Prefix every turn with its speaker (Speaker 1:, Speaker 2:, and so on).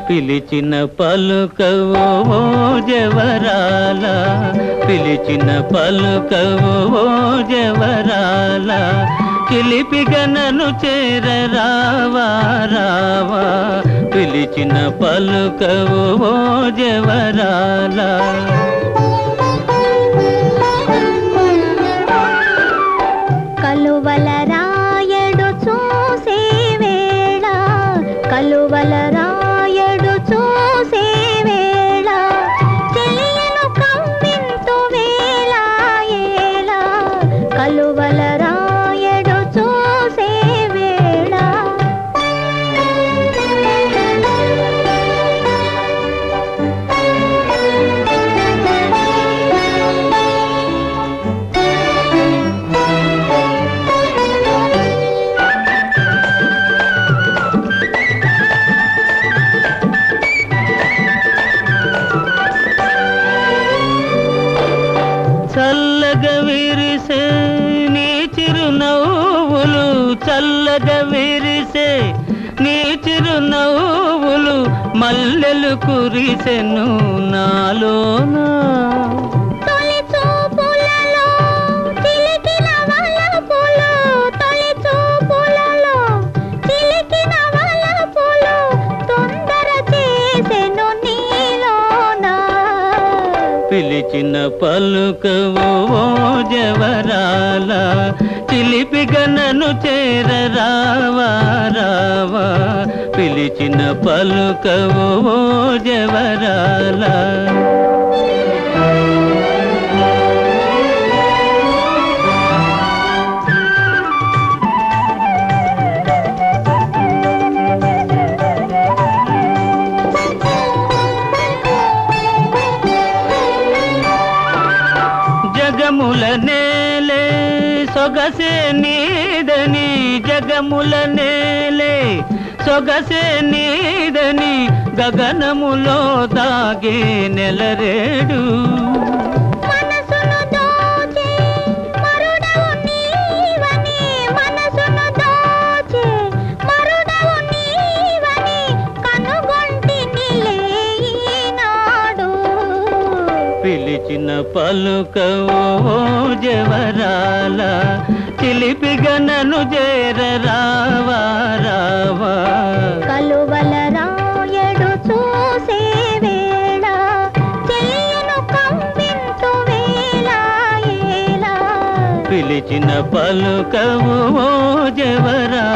Speaker 1: పిలిచిన పలుకవో ఓ జవరాల, పిలిచిన పలుకవో ఓ జవరాల, చిలిపిగా నన్ను చేర రావా రావా, పిలిచిన పలుకవో ఓ జవరాల.
Speaker 2: కలువల రాయడు చూసే వేళ, కలువల రాయడు చూసే వేళ, చెలియను కవ్వింతు వేళ ఏళ, కలువల రాయడు చూసే వేళ.
Speaker 1: చల్లగా విరిసే నీ చిరునవ్వులు, చల్లగా విరిసే నీ చిరునవ్వులు, మల్లెలు కురిసెను నాలోనా.
Speaker 2: తొలి చూపులలో చిలికిన వలపులు, తొలి చూపులలో చిలికిన వలపులు, తొందర చేసెను నీలోనా.
Speaker 1: పిలిచిన పలుకవో ఓ జవరాల, చిలిపిగా నన్ను చేర రావా రావా, పిలిచిన పలుకవో ఓ జవరాల. జగముల నేలే సొగసే నీదని, జగముల నేలే సొగసే నీదని, గగనములో దాగే నెలరేడు.
Speaker 2: మనసును దోచే మరుడవు నీవని, మనసును దోచే మరుడవు నీవని, కనుగొంటినిలే ఈనాడు.
Speaker 1: పిలిచిన పలుకవో ఓ జవరాల, చిలిపిగా నన్ను చేర రావా రావా.
Speaker 2: కలువల రాయడు చూసే వేళ, చెలియను కవ్వింతు వేళ ఏళ,
Speaker 1: పిలిచిన పలుకవో ఓ జవరాల.